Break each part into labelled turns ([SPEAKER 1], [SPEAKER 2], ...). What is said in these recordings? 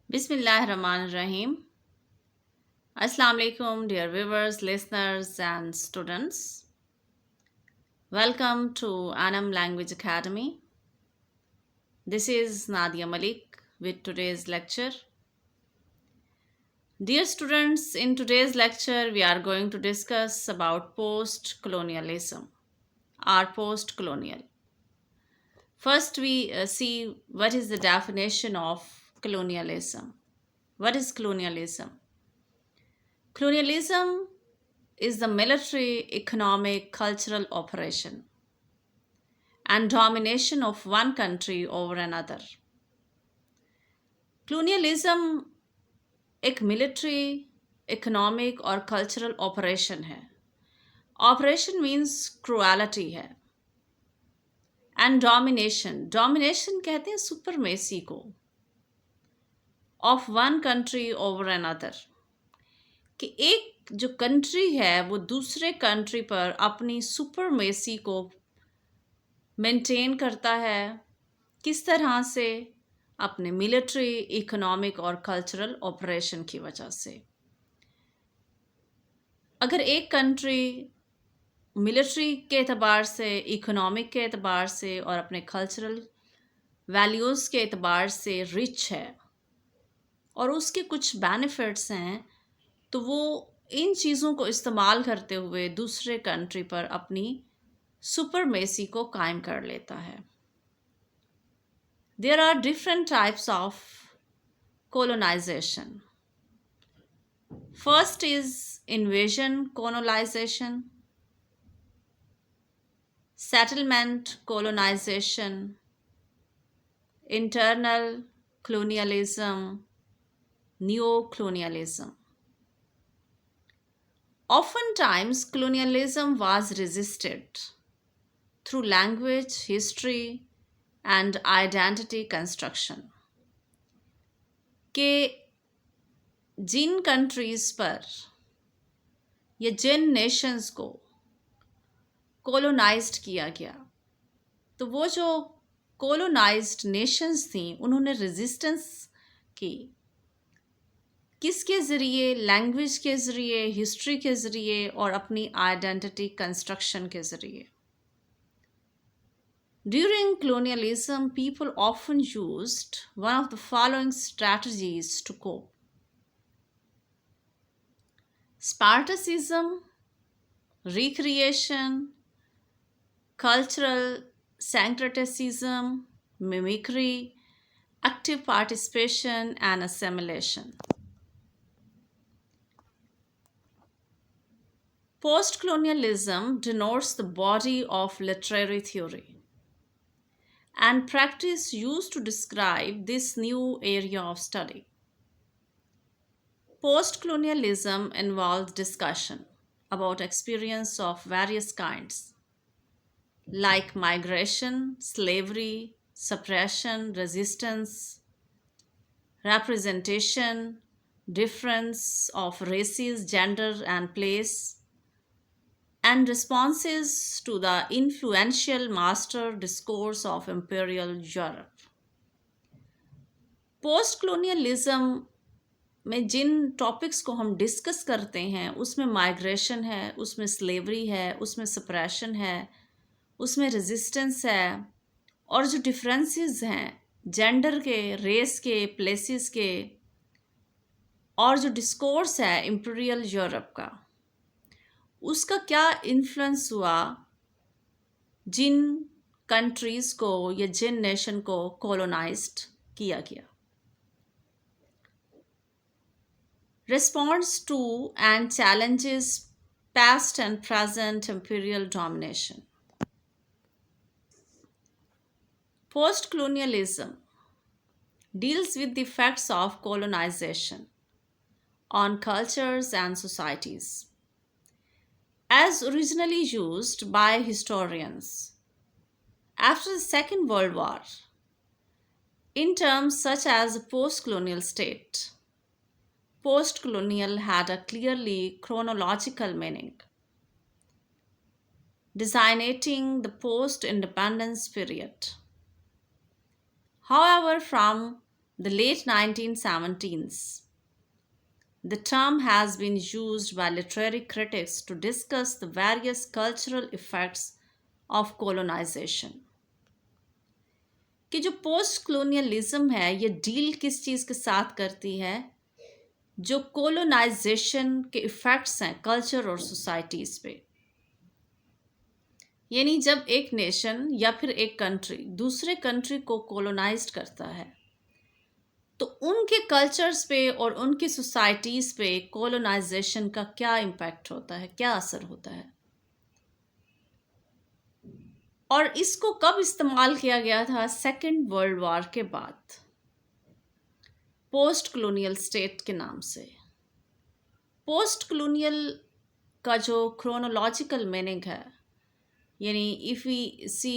[SPEAKER 1] Bismillahirrahmanirrahim. Assalamu alaikum, dear viewers, listeners, and students. Welcome to Anam Language Academy. This is Nadia Malik with today's lecture. Dear students, in today's lecture, we are going to discuss about post-colonialism or post-colonial. First, we see what is the definition of colonialism. What is colonialism? Colonialism is the military, economic, cultural operation and domination of one country over another. Colonialism एक military economic और cultural operation है. Operation means cruelty है. And domination कहते हैं supremacy को, of one country over another, कि एक जो कंट्री है वो दूसरे कंट्री पर अपनी सुपरमेसी को मेंटेन करता है. किस तरह से? अपने मिलिट्री, इकोनॉमिक और कल्चरल ऑपरेशन की वजह से. अगर एक कंट्री मिलिट्री के एतबार से, इकोनॉमिक के एतबार से और अपने कल्चरल वैल्यूज़ के एतबार से रिच है और उसके कुछ बेनिफिट्स हैं, तो वो इन चीज़ों को इस्तेमाल करते हुए दूसरे कंट्री पर अपनी सुपरमेसी को कायम कर लेता है. There are different types of colonization. First is invasion colonization, settlement colonization, internal colonialism, neo-colonialism. Oftentimes, colonialism was resisted through language, history, and identity construction. कि जिन कंट्रीज़ पर या जिन नेशंस को कोलोनाइज्ड किया गया, तो वो जो कोलोनाइज्ड नेशंस थी उन्होंने रेजिस्टेंस की. किसके ज़रिए? लैंग्वेज के ज़रिए, हिस्ट्री के ज़रिए और अपनी आइडेंटिटी कंस्ट्रक्शन के ज़रिए. During colonialism, people often used one of the following strategies to cope: Spartacism, recreation, cultural syncretism, mimicry, active participation, and assimilation. Post-colonialism denotes the body of literary theory and practice used to describe this new area of study. Post-colonialism involves discussion about experience of various kinds, like migration, slavery, suppression, resistance, representation, difference of races, gender, and place, and responses to the influential master discourse of imperial Europe. Post colonialism में जिन topics को हम discuss करते हैं उसमें migration है, उसमें slavery है, उसमें सप्रेशन है, उसमें रेजिस्टेंस है, और जो डिफरेंसेस हैं जेंडर के, रेस के, प्लेसेस के, और जो डिस्कोर्स है इंपीरियल यूरोप का, उसका क्या इन्फ्लुएंस हुआ जिन कंट्रीज़ को या जिन नेशन को कॉलोनाइज्ड किया गया. Response to and challenges past and present imperial domination. Post-colonialism deals with the effects of colonization on cultures and societies. As originally used by historians after the Second World War, in terms such as post-colonial state, post-colonial had a clearly chronological meaning, designating the post-independence period. However, from the late 1970s. The term has been used by literary critics to discuss the various cultural effects of colonization. कि जो post colonialism है ये deal किस चीज़ के साथ करती है, जो कोलोनाइजेशन के इफ़ेक्ट्स हैं कल्चर और सोसाइटीज़ पे। यानी जब एक नेशन या फिर एक कंट्री दूसरे कंट्री को कोलोनाइज्ड करता है तो उनके कल्चर्स पे और उनकी सोसाइटीज़ पे कोलोनाइजेशन का क्या इम्पैक्ट होता है, क्या असर होता है, और इसको कब इस्तेमाल किया गया था? सेकेंड वर्ल्ड वॉर के बाद, पोस्ट कलोनियल स्टेट के नाम से। पोस्ट कलोनियल का जो क्रोनोलॉजिकल मीनिंग है, यानी if we see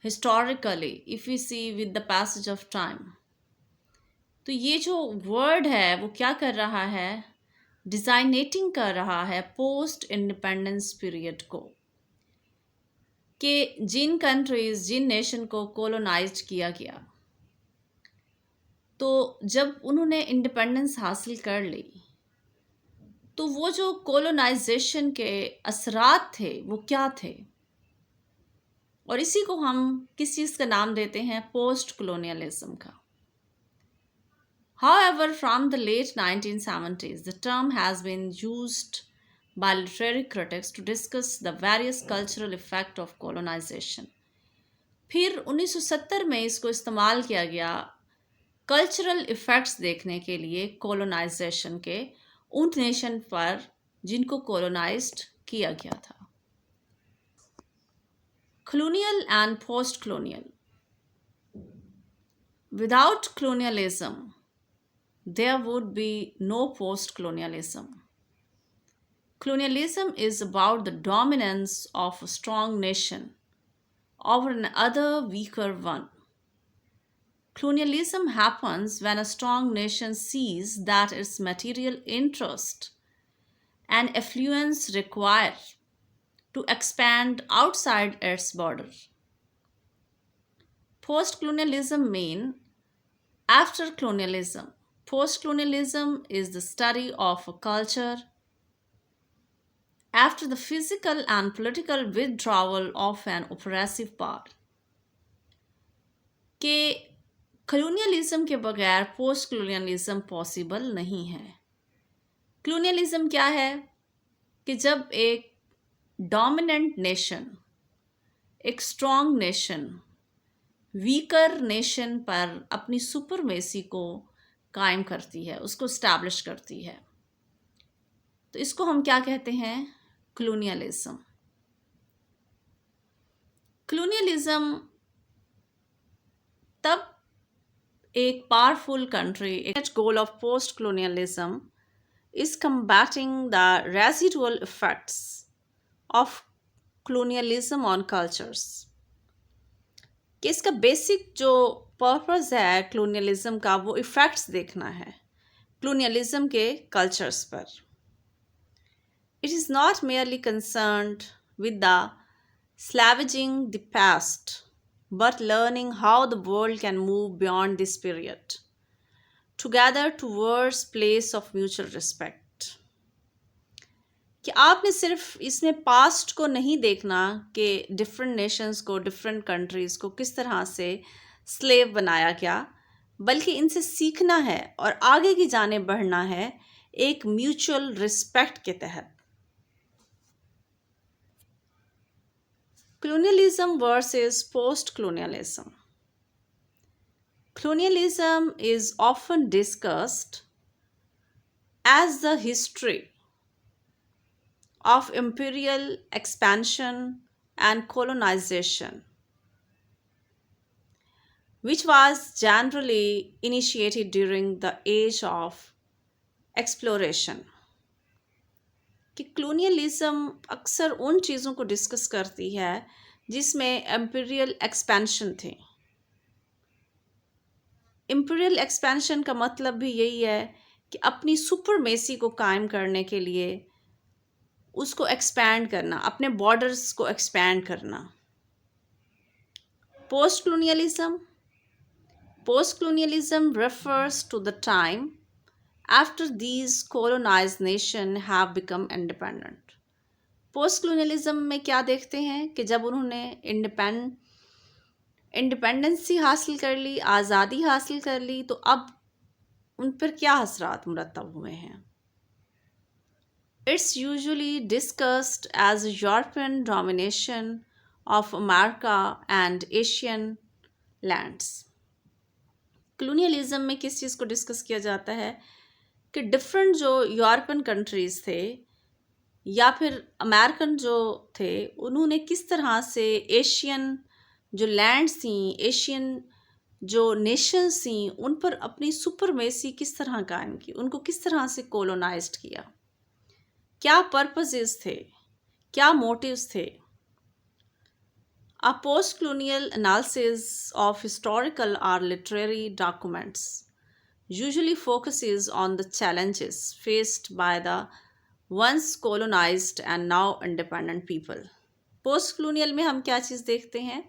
[SPEAKER 1] historically, if we see with the passage of time, तो ये जो वर्ड है वो क्या कर रहा है? डिज़ाइनेटिंग कर रहा है पोस्ट इंडिपेंडेंस पीरियड को, कि जिन कंट्रीज़, जिन नेशन को कोलोनाइज्ड किया गया, तो जब उन्होंने इंडिपेंडेंस हासिल कर ली तो वो जो कोलोनाइजेशन के असरात थे वो क्या थे, और इसी को हम किस चीज़ का नाम देते हैं? पोस्ट कलोनियलिज्म का। However, from the late 1970s, the term has been used by literary critics to discuss the various cultural effects of colonization. फिर 1970 में इसको इस्तेमाल किया गया कल्चरल इफ़ेक्ट्स देखने के लिए कोलोनाइजेशन के उन नेशन पर जिनको कोलोनाइज्ड किया गया था। Colonial and post-colonial. Without colonialism, there would be no post-colonialism. Colonialism is about the dominance of a strong nation over another weaker one. Colonialism happens when a strong nation sees that its material interest and affluence require to expand outside its border. Post-colonialism means after colonialism. Post-colonialism is the study of a culture after the physical and political withdrawal of an oppressive power. कि colonialism के बगैर post colonialism possible नहीं है। Colonialism क्या है? कि जब एक डोमिनेंट नेशन, एक स्ट्रॉन्ग नेशन वीकर नेशन पर अपनी सुपरमेसी को कायम करती है, उसको स्टैब्लिश करती है, तो इसको हम क्या कहते हैं? कलोनियलिज्म। कलोनियलिज्म तब एक पावरफुल कंट्री, एक goal of post colonialism is combating the residual effects of colonialism on cultures. कि इसका बेसिक जो पर्पस है कलोनियलिज्म का वो इफ़ेक्ट्स देखना है कलोनियलिज्म के कल्चर्स पर। It is not merely concerned with the salvaging the past, but learning how the world can move beyond this period together towards place of mutual respect. कि आपने सिर्फ इसमें पास्ट को नहीं देखना कि डिफरेंट नेशंस को, डिफरेंट कंट्रीज़ को किस तरह से स्लेव बनाया गया, बल्कि इनसे सीखना है और आगे की जाने बढ़ना है एक म्यूचुअल रिस्पेक्ट के तहत। Colonialism versus post-colonialism. Colonialism is often discussed as the history of imperial expansion and colonization, which was generally initiated during the age of exploration. कि colonialism अक्सर उन चीज़ों को डिस्कस करती है जिसमें imperial expansion थे। imperial expansion का मतलब भी यही है कि अपनी सुपरमेसी को कायम करने के लिए उसको एक्सपैंड करना, अपने बॉर्डर्स को एक्सपैंड करना। Post colonialism Post-colonialism refers to the time after these colonized nations have become independent. Post colonialism में क्या देखते हैं कि जब उन्होंने इंडिपेंडेंसी हासिल कर ली, आज़ादी हासिल कर ली, तो अब उन पर क्या असरात मुरतब हुए हैं. It's usually discussed as European domination of America and Asian lands. colonialism में किस चीज़ को डिस्कस किया जाता है कि डिफरेंट जो यूरोपियन कंट्रीज़ थे या फिर अमेरिकन जो थे, उन्होंने किस तरह से एशियन जो लैंड्स थी, एशियन जो नेशंस थी, उन पर अपनी सुपरमेसी किस तरह कायम की, उनको किस तरह से कोलोनाइज्ड किया, क्या पर्पसेस थे, क्या मोटिव्स थे. A post-colonial analysis of historical or literary documents usually focuses on the challenges faced by the once colonized and now independent people. Post-colonial में हम क्या चीज़ देखते हैं?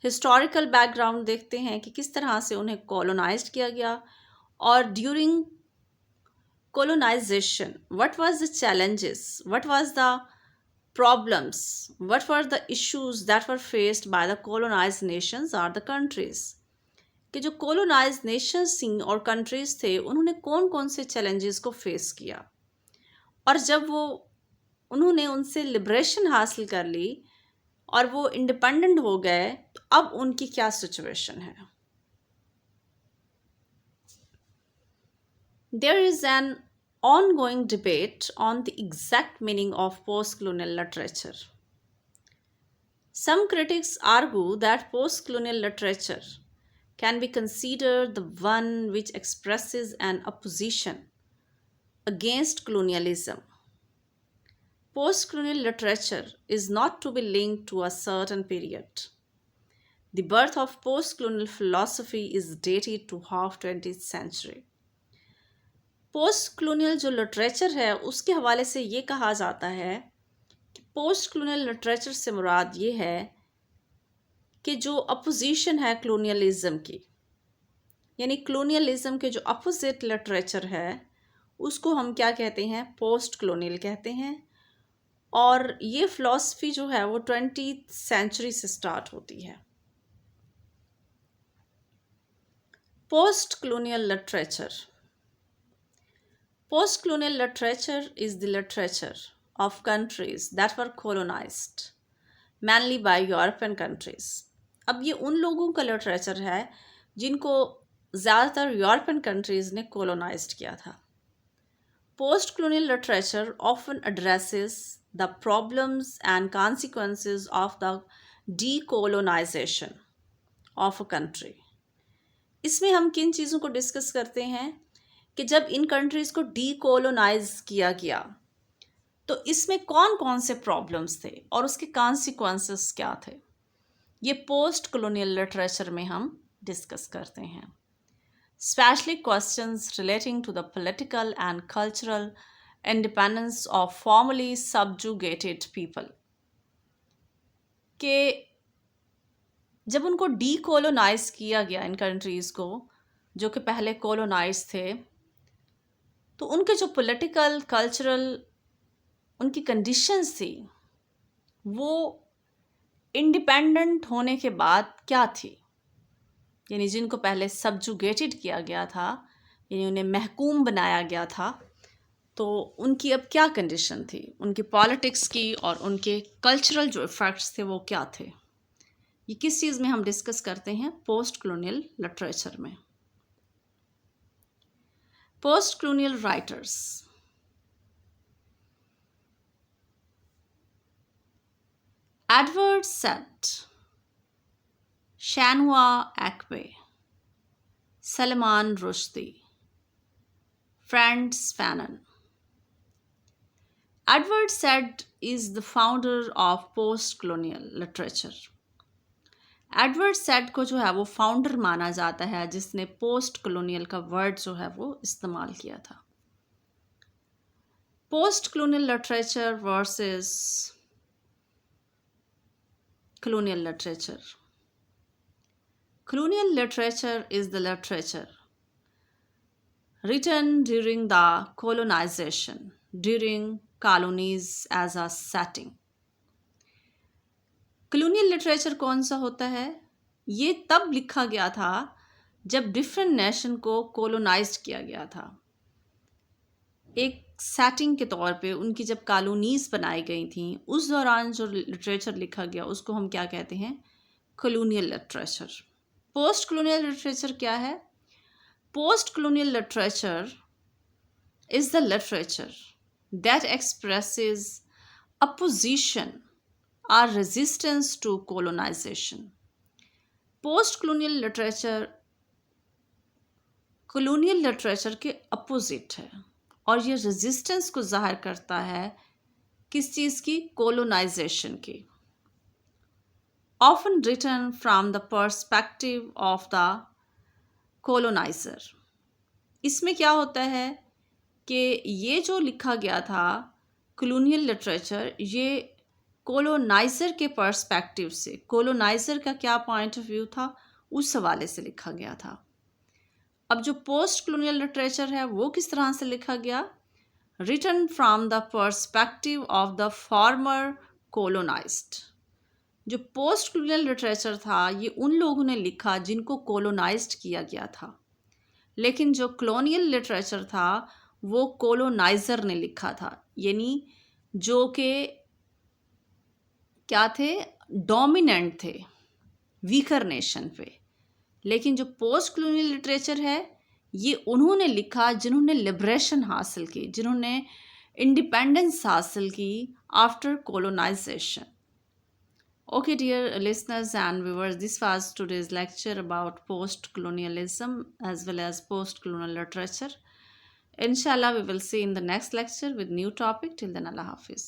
[SPEAKER 1] हिस्टोरिकल बैकग्राउंड देखते हैं कि किस तरह से उन्हें कॉलोनाइज्ड किया गया, और during colonization, what was the challenges, what was the problems, what were the issues that were faced by the colonized nations or the countries. कि जो colonized nations थी और countries थे, उन्होंने कौन कौन से challenges को face किया, और जब वो उन्होंने उनसे लिबरेशन हासिल कर ली और वो इंडिपेंडेंट हो गए, तो अब उनकी क्या सिचुएशन है. There is an ongoing debate on the exact meaning of post-colonial literature. Some critics argue that post-colonial literature can be considered the one which expresses an opposition against colonialism. Post-colonial literature is not to be linked to a certain period. The birth of post-colonial philosophy is dated to half 20th century. Post colonial जो literature है उसके हवाले से ये कहा जाता है कि पोस्ट कलोनियल लिटरेचर से मुराद ये है कि जो अपोजिशन है कलोनियलिज्म की, यानी कलोनियलिज्म के जो अपोजिट लिटरेचर है उसको हम क्या कहते हैं, पोस्ट कलोनियल कहते हैं. और ये फ़िलासफ़ी जो है वो 20th सेंचुरी से स्टार्ट होती है. Post colonial literature. Post-colonial literature is the literature of countries that were colonized, mainly by European countries. अब ये उन लोगों का लिटरेचर है जिनको ज़्यादातर यूरोपियन कंट्रीज़ ने colonized किया था. Post-colonial literature often addresses the problems and consequences of the decolonization of a country. इसमें हम किन चीज़ों को डिस्कस करते हैं कि जब इन कंट्रीज़ को डीकोलोनाइज किया गया तो इसमें कौन कौन से प्रॉब्लम्स थे और उसके कॉन्सिक्वेंसेस क्या थे, ये पोस्ट कॉलोनियल लिटरेचर में हम डिस्कस करते हैं. Specially questions relating to the political and cultural independence of formally subjugated people, कि जब उनको डीकोलोनाइज किया गया इन कंट्रीज़ को जो कि पहले कोलोनाइज थे, तो उनके जो पॉलिटिकल कल्चरल उनकी कंडीशंस थी वो इंडिपेंडेंट होने के बाद क्या थी, यानी जिनको पहले सबजुगेटेड किया गया था, यानी उन्हें महकूम बनाया गया था, तो उनकी अब क्या कंडीशन थी, उनकी पॉलिटिक्स की और उनके कल्चरल जो इफ़ेक्ट्स थे वो क्या थे. ये किस चीज़ में हम डिस्कस करते हैं, पोस्ट कॉलोनियल लिटरेचर में. Post-colonial writers. Edward Said, Shanhua Akbe, Salman Rushdie, Frantz Fanon. Edward Said is the founder of post-colonial literature. Edward Said को जो है वो फाउंडर माना जाता है जिसने पोस्ट कॉलोनियल का वर्ड जो है वो इस्तेमाल किया था. Post colonial literature versus colonial literature. Colonial literature is the literature written during the colonization, during colonies as a setting. Colonial literature कौन सा होता है? ये तब लिखा गया था जब डिफरेंट नेशन को कोलोनाइज किया गया था, एक सेटिंग के तौर पे उनकी जब कॉलोनीज बनाई गई थी उस दौरान जो लिटरेचर लिखा गया उसको हम क्या कहते हैं? Colonial literature. Post colonial literature क्या है? Post colonial literature is the literature that expresses opposition or resistance to colonization. Post colonial literature colonial literature के अपोजिट है और ये रेजिस्टेंस को जाहिर करता है किस चीज़ की? कोलोनाइजेशन की। Often written from the perspective of the coloniser. इसमें क्या होता है कि ये जो लिखा गया था कॉलोनियल लिटरेचर, ये कोलोनाइज़र के पर्सपेक्टिव से, कोलोनाइज़र का क्या पॉइंट ऑफ व्यू था उस हवाले से लिखा गया था। अब जो पोस्ट कॉलोनियल लिटरेचर है वो किस तरह से लिखा गया? Written from the perspective of the former colonised. जो पोस्ट कॉलोनियल लिटरेचर था ये उन लोगों ने लिखा जिनको कोलोनाइज्ड किया गया था, लेकिन जो कॉलोनियल लिटरेचर था वो कोलोनाइज़र ने लिखा था, यानी जो कि क्या थे? डोमिनेंट थे वीकर नेशन पे। लेकिन जो पोस्ट कॉलोनियल लिटरेचर है ये उन्होंने लिखा जिन्होंने लिबरेशन हासिल की, जिन्होंने इंडिपेंडेंस हासिल की after colonisation. Okay, dear listeners and viewers, this was today's lecture about post-colonialism as well as post-colonial literature. Inshallah, we will see in the next lecture with new topic. Till then, Allah Hafiz.